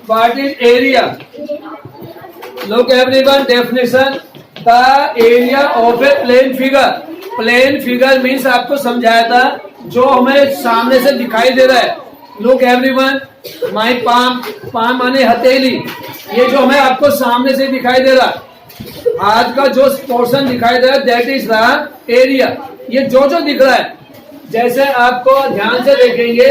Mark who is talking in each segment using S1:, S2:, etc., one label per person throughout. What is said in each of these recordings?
S1: What is area? Look everyone, definition. The area of a plane figure. Plane figure means आपको समझाया था जो हमें सामने से दिखाई दे रहा है. लुक एवरीवन, माय पाम माने हथेली. ये जो हमें आपको सामने से दिखाई दे रहा है, हाथ का जो पोर्शन दिखाई दे रहा है, दैट इज द एरिया. ये जो दिख रहा है, जैसे आपको ध्यान से देखेंगे,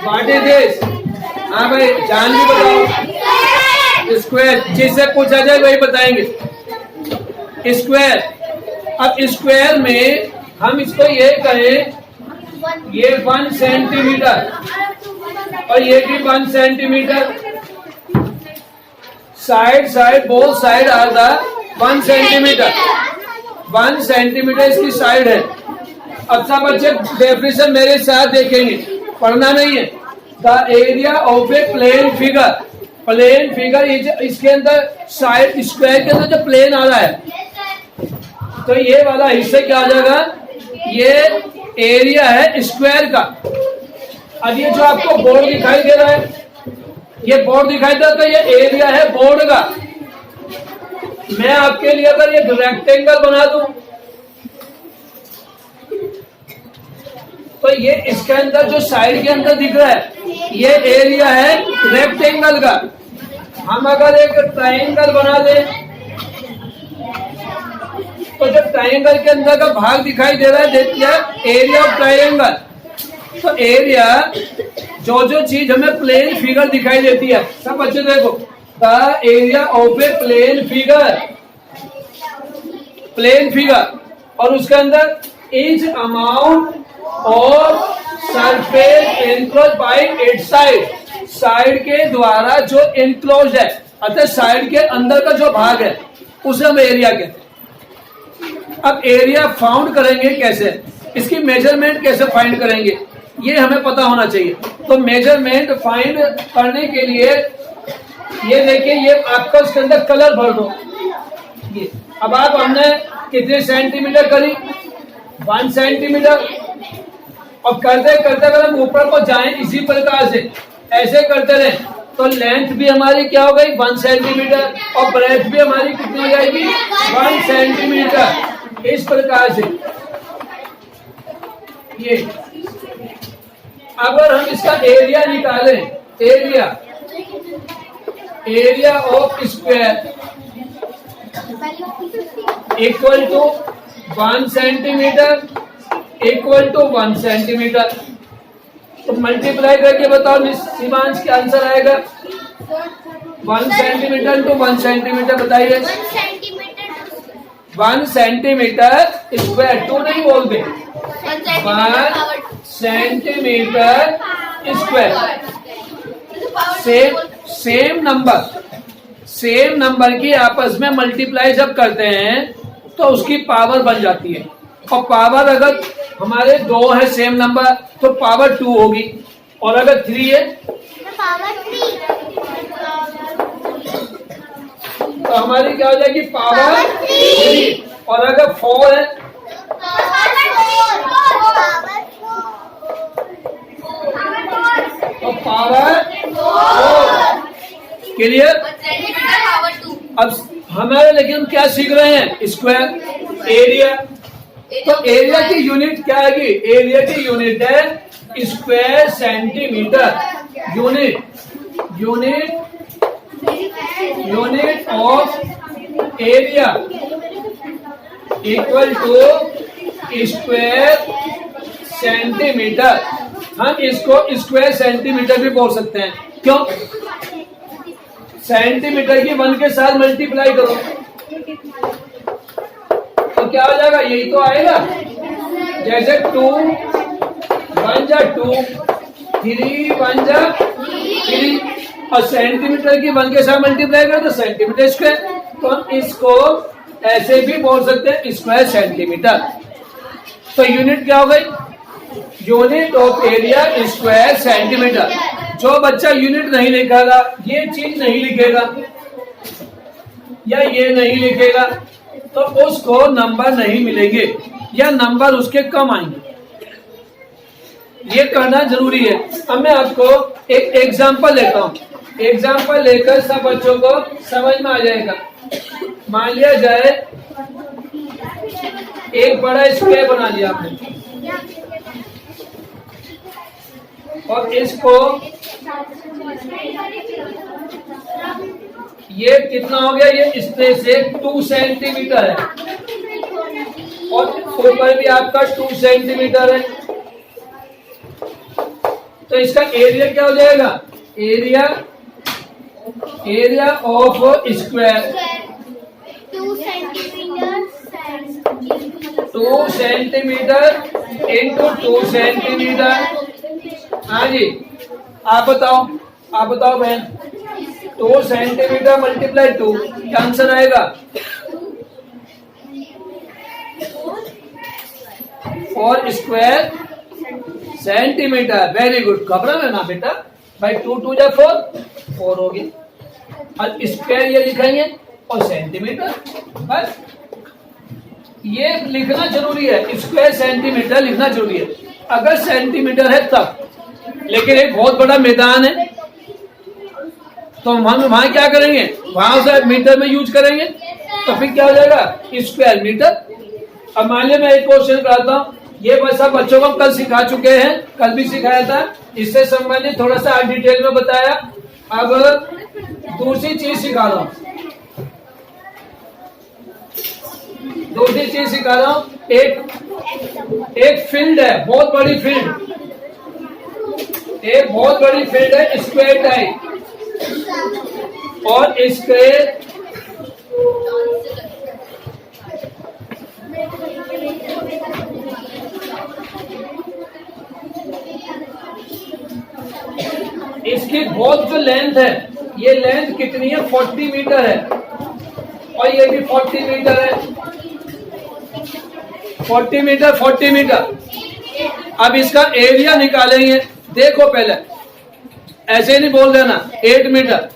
S1: व्हाट इज दिस? हाँ भाई, जान भी बताओ. स्क्वायर. जिससे पूछा जाए वही बताएंगे. स्क्वायर. अब स्क्वायर में हम इसको ये कहें, ये 1 सेंटीमीटर और ये भी 1 centimetre. Side both side are the 1 centimetre. 1 centimetre इसकी साइड है. अब सब बच्चे डेफिनेशन मेरे साथ देखेंगे, पढ़ना नहीं है. The area of a plane figure. Plane figure इसके अंदर साइड, स्क्वायर के अंदर जो प्लेन आ रहा है, तो ये वाला हिस्सा क्या आ जाएगा? ये एरिया है स्क्वायर का. अब ये जो आपको बोर्ड दिखाई दे रहा है, ये बोर्ड दिखाई दे रहा है, तो ये एरिया है बोर्ड का. मैं आपके लिए अगर एक रेक्टेंगल बना दूं, तो ये इसके अंदर जो साइड के अंदर दिख रहा है, ये एरिया है रेक्टेंगल का. हम अगर एक ट्रायंगल बना दें, तो जो ट्रायंगल के अंदर का भाग दिखाई दे रहा है, देखिए एरिया ऑफ ट्रायंगल. तो एरिया, जो चीज हमें प्लेन फिगर दिखाई देती है, सब बच्चे देखो, the area of a plane figure, और उसके अंदर इज अमाउंट और surface enclose by its side. Side के द्वारा जो एनक्लोज है, अर्थात साइड के अंदर का जो भाग है, उसे हम एरिया कहते हैं. अब एरिया फाउंड करेंगे कैसे, इसकी मेजरमेंट कैसे फाइंड करेंगे, ये हमें पता होना चाहिए. तो मेजरमेंट फाइंड करने के लिए ये देखिए, ये आपका उसके अंदर कलर भर दो. ये अब आप हमने कितने सेंटीमीटर करी? 1 सेंटीमीटर. और करते अगर हम ऊपर को जाएं इसी प्रकार से ऐसे करते रहे, तो लेंथ भी हमारी क्या हो गई? 1 सेंटीमीटर. और ब्रेथ भी हमारी कितनी हो जाएगी? 1 सेंटीमीटर. इस प्रकार से ये. अगर हम इसका एरिया निकालें, area of square equal to 1 centimetre equal to 1 centimetre. तो मल्टीप्लाई करके बताओ सीमांश क्या आंसर आएगा? 1 सेंटीमीटर टू 1 सेंटीमीटर. बताइए. 1 सेंटीमीटर स्क्वायर. 2 नहीं बोलते, 1 सेंटीमीटर स्क्वायर. सेम नंबर की आपस में मल्टीप्लाई जब करते हैं, तो उसकी पावर बन जाती है. और पावर अगर हमारे 2 है सेम नंबर, तो पावर 2 होगी. और अगर 3 है, पावर 3. तो हमारी क्या हो जाएगी? पावर 3. और अगर 4 है, तो पावर 4. क्लियर? अब हमारे, लेकिन हम क्या सीख रहे हैं? Square, area. तो एरिया की यूनिट क्या आएगी? एरिया की यूनिट है square centimetre. Unit of area equal to square centimetre. हम इसको स्क्वायर सेंटीमीटर भी बोल सकते हैं. क्यों? सेंटीमीटर की 1 के साथ मल्टीप्लाई करो, तो क्या हो जाएगा? यही तो आएगा. जैसे 2 1 जा 2, 3 1 जा 3, और सेंटीमीटर की 1 के साथ मल्टीप्लाई करो तो सेंटीमीटर स्क्वायर. तो हम इसको ऐसे भी बोल सकते हैं, स्क्वायर सेंटीमीटर. तो यूनिट क्या हो गई? Unit of area square centimetre. जो बच्चा यूनिट नहीं लिखेगा, ये चीज नहीं लिखेगा या ये नहीं लिखेगा, तो उसको नंबर नहीं मिलेंगे. या नंबर उसके कम आएंगे, ये करना जरूरी है। अब मैं आपको एक एग्जांपल लेता हूँ, एग्जांपल लेकर सब बच्चों को समझ में आ जाएगा। मान लिया जाए एक बड़ा स्क्वायर बना लिया आपने और इसको ये कितना हो गया, ये स्पेस से 2 सेंटीमीटर है और ऊपर भी आपका 2 सेंटीमीटर है, तो इसका एरिया क्या हो जाएगा, area of square 2 centimetre into 2 centimetre. हाँ जी, आप बताओ बहन, 2 सेंटीमीटर मल्टीप्लाई 2, क्या आंसर आएगा, 4 स्क्वायर सेंटीमीटर। वेरी गुड, घबरा ना बेटा भाई, 2 2 जा 4 हो गया, और स्क्वायर ये लिखेंगे और सेंटीमीटर, बस ये लिखना जरूरी है, स्क्वायर सेंटीमीटर लिखना जरूरी है अगर सेंटीमीटर है तब। लेकिन एक बहुत बड़ा मैदान है तो हम वहां क्या करेंगे, वहां से मीटर में यूज करेंगे, तो फिर क्या हो जाएगा, स्क्वायर मीटर। अब मान लिया मैं एक क्वेश्चन कराता हूँ, ये बस सब बच्चों को कल सिखा चुके हैं, कल भी सिखाया था, इससे संबंधित थोड़ा सा डिटेल में बताया। अब दूसरी चीज सिखा रहा हूँ, एक फील्ड है, बहुत बड़ी फील्ड, एक बहुत बड़ी फील्ड है स्क्वायर टाइप, और स्क्वायर इसकी बहुत जो लेंथ है, ये लेंथ कितनी है, 40 मीटर है, और ये भी 40 मीटर है, 40 मीटर। अब इसका एरिया निकालेंगे, देखो पहले ऐसे नहीं बोल देना, 8 मीटर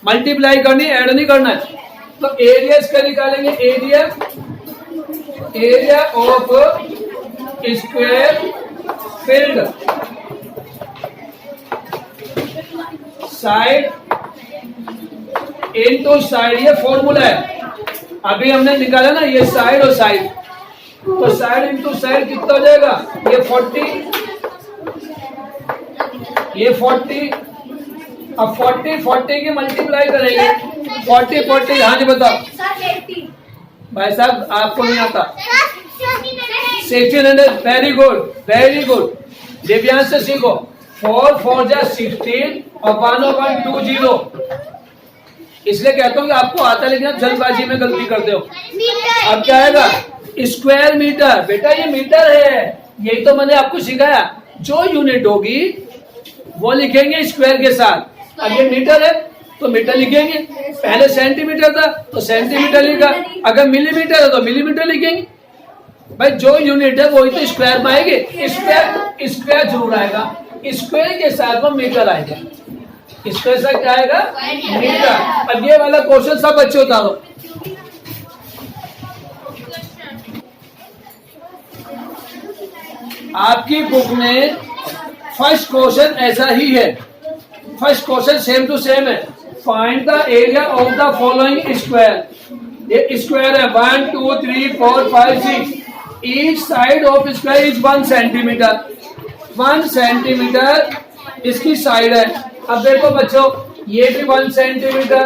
S1: मल्टीप्लाई करनी, ऐड नहीं करना है, तो एरिया इसका निकालेंगे, area of square field, side into side, ये फॉर्मूला है, अभी हमने निकाला ना, ये साइड और साइड, तो साइड इनटू साइड कितना हो जाएगा, ये 40, ये 40, अब 40 की मल्टीप्लाई करेंगे, 40, हाँ जी बताओ भाई साहब, आपको नहीं आता, 1600, वेरी गुड, दिव्यांश से सीखो, 4 4 जा 16 और 1/20, इसलिए कहता हूँ कि आपको आता है, लेकिन आप जल्दबाजी में गलती करते हो। अब क्या आएगा, स्क्वायर मीटर, बेटा ये मीटर है, यही तो मैंने आपको सिखाया, जो यूनिट होगी वो लिखेंगे स्क्वायर के साथ, अब ये मीटर है तो मीटर लिखेंगे, पहले सेंटीमीटर था तो सेंटीमीटर लिखा, अगर मिलीमीटर है तो मिलीमीटर लिखेंगे, भाई जो यूनिट है वही तो स्क्वायर में आएगी, स्क्वायर जरूर आएगा, स्क्वायर के साथ में मीटर आएगा, स्क्वायर से क्या आएगा, मीटर। अब ये वाला क्वेश्चन सब बच्चे उतारो, आपकी बुक में फर्स्ट क्वेश्चन ऐसा ही है, first question same to same है, find the area of the following square, ये स्क्वायर है 1 2 3 4 5 6, each side of square is 1 centimetre, 1 centimetre इसकी साइड है। अब देखो बच्चों, ये भी 1 centimetre,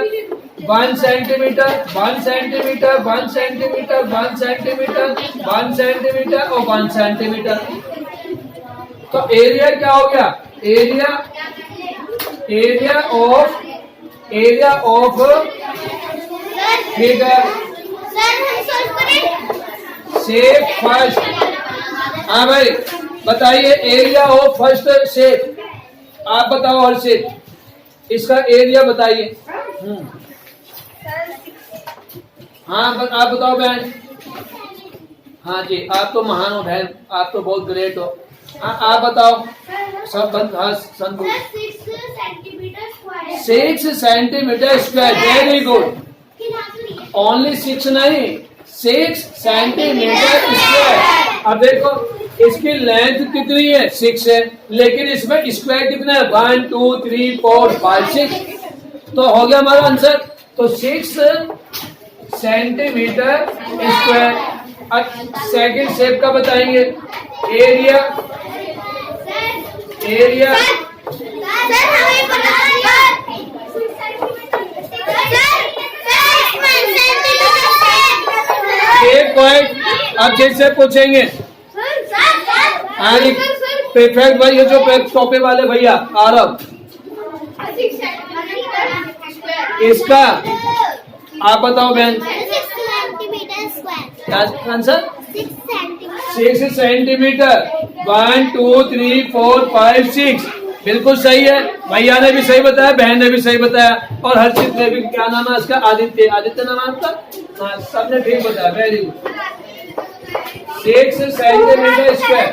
S1: 1 centimetre, 1 centimetre, 1 centimetre, 1 centimetre, 1 centimeter और 1 सेंटीमीटर, तो एरिया क्या हो गया, area of figure shape first. हाँ भाई बताइए, एरिया ऑफ फर्स्ट शेप, आप बताओ, हर शेप इसका एरिया बताइए। हाँ आप बताओ बहन, हाँ जी आप तो महान हो बहन, आप तो बहुत ग्रेट हो, आप बताओ सब बंद, हाँ संतु 6 centimetre square, very good, only 6 नहीं, 6 सेंटीमीटर स्क्वायर, अब देखो इसकी लेंथ कितनी है 6 है, लेकिन इसमें स्क्वायर कितना है 1 2 3 4 5 6, तो हो गया हमारा आंसर। तो 6 सेंटीमीटर स्क्वायर। अब सेकंड शेप का बताएंगे। एरिया एरिया एक पॉइंट। अब जैसे पूछेंगे परफेक्ट भाई, ये जो टोपे वाले भैया आरब, इसका आप बताओ बहन क्या आंसर? 6 सेंटीमीटर। 1 2 3 4 5 6 बिल्कुल सही है। भैया ने भी सही बताया, बहन ने भी सही बताया, और हर्षित ने भी। क्या नाम है इसका? आदित्य। आदित्य नाम है आपका? हाँ, सबने ठीक बताया, वेरी गुड। 6 centimetre square.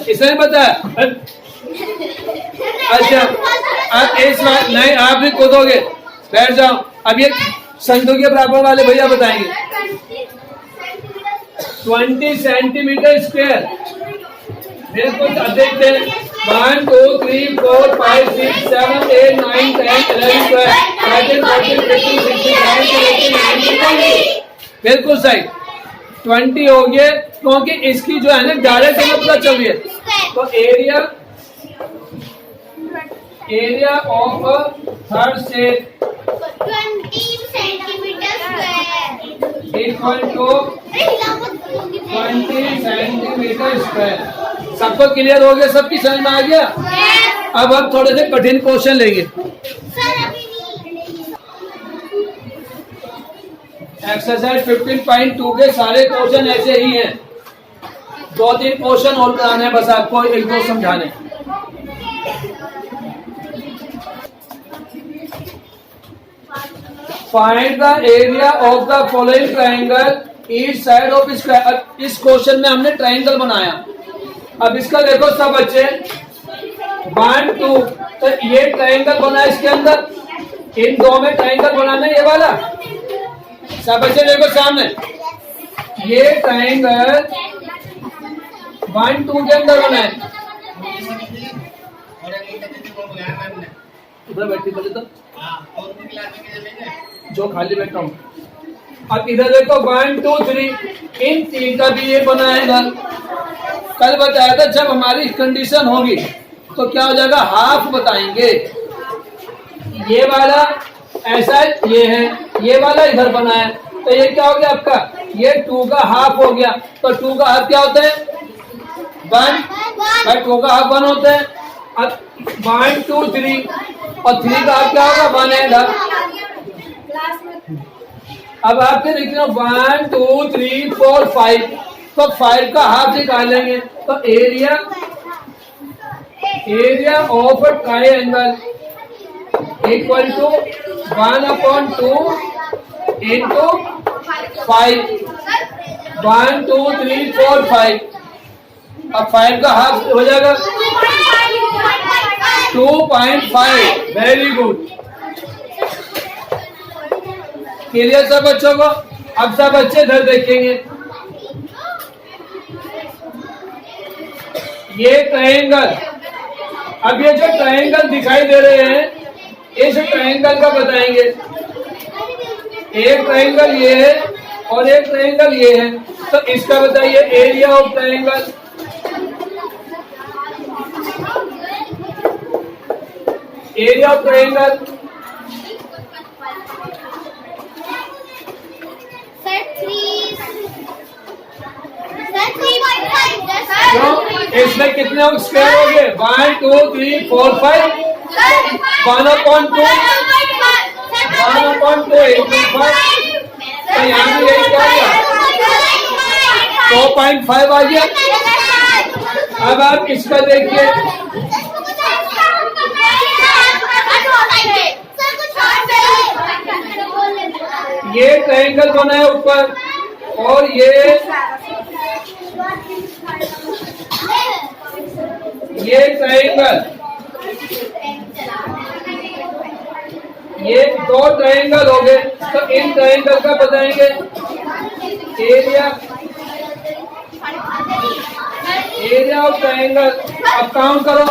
S1: किसने बताया? अच्छा, अब इस बार नहीं, आप भी कूदोगे, बैठ जाओ। अब ये संतों के बराबर वाले भैया बताएंगे। 20 सेंटीमीटर स्क्वायर। बिल्कुल, देखते हैं। 1 2 3 4 5 6 7 8 9 10 11 12 13 14 15 16 17 18 19 बिल्कुल सही। 20 हो गए, क्योंकि इसकी जो है ना डायरेक्ट मतलब चल रही है। तो area of third shape
S2: 20 centimetre square
S1: equal to 20 centimetre square. सबको क्लियर हो गया? सबकी समझ में आ गया? अब हम थोड़े से कठिन क्वेश्चन लेंगे। एक्सरसाइज 15.2 के सारे क्वेश्चन ऐसे ही हैं। 2-3 क्वेश्चन और कराने हैं बस आपको, 1-2 समझाने। Find the area of the following triangle each side of square. इस क्वेश्चन में हमने ट्राइंगल बनाया। अब इसका देखो सब बच्चे 1 2, तो ये ट्राइंगल बना इसके अंदर, इन दो में ट्राइंगल बनाना है ये वाला। सब बच्चे देखो सामने, ये ट्राइंगल 1 2 के अंदर बना है। इधर बैठी बोले तो जो खाली बैठा हूँ। अब इधर देखो 1 2 3, इन 3 का भी ये बना है इधर। कल बताया था जब हमारी कंडीशन होगी तो क्या हो जाएगा, हाफ बताएंगे। ये वाला ऐसा है, ये है, ये वाला इधर बना है, तो ये क्या हो गया आपका, ये 2 का हाफ हो गया। तो 2 का हाफ क्या होता है 1, भाई 2 का हाफ 1 होता है। अब 1 2 3, और 3 का हाफ क्या होगा 1 है इधर। अब आपके देखना 1 2 3 4 5, तो 5 का हाफ निकालेंगे। तो area of triangle equal to 1/2 into 5। 1 2 3 4 5। अब 5 का हाफ हो जाएगा 2.5। वेरी गुड, क्लियर सब बच्चों को? अब सब बच्चे इधर देखेंगे, ये ट्रायंगल। अब ये जो ट्रायंगल दिखाई दे रहे हैं, इस ट्रायंगल का बताएंगे। एक ट्रायंगल ये है और एक ट्रायंगल ये है, तो इसका बताइए area of triangle. Area of triangle इसमें कितने स्क्वायर हो गए 1 2 3 4 5। 1/2 तो यहाँ भी यही क्या गया 2.5 आ गया। अब आप इसका देखिए, ये ट्रायंगल बना है ऊपर और ये ट्रायंगल, ये 2 ट्रायंगल हो गए। तो इन ट्रायंगल का बताएंगे एरिया एरिया ऑफ ट्रायंगल अब काउंट करो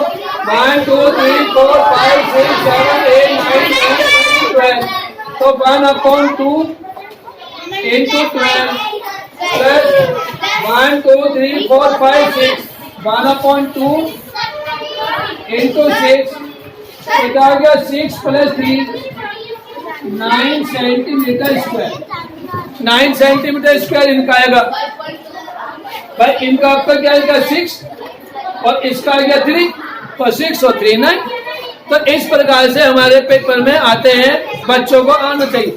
S1: 1 2 3 4 5 6 7 8 9 10 12 तो 1/2 into 12 plus 1 2 3 4 5 6 1/2 into 6 तो आ गया 6 plus 3 9 centimetre square 9 centimetre square इनका आएगा भाई इनका आपका क्या आएगा 6 और इसका आ गया 3 तो 6 और 3 9 तो इस प्रकार से हमारे पेपर में आते हैं बच्चों को आना चाहिए।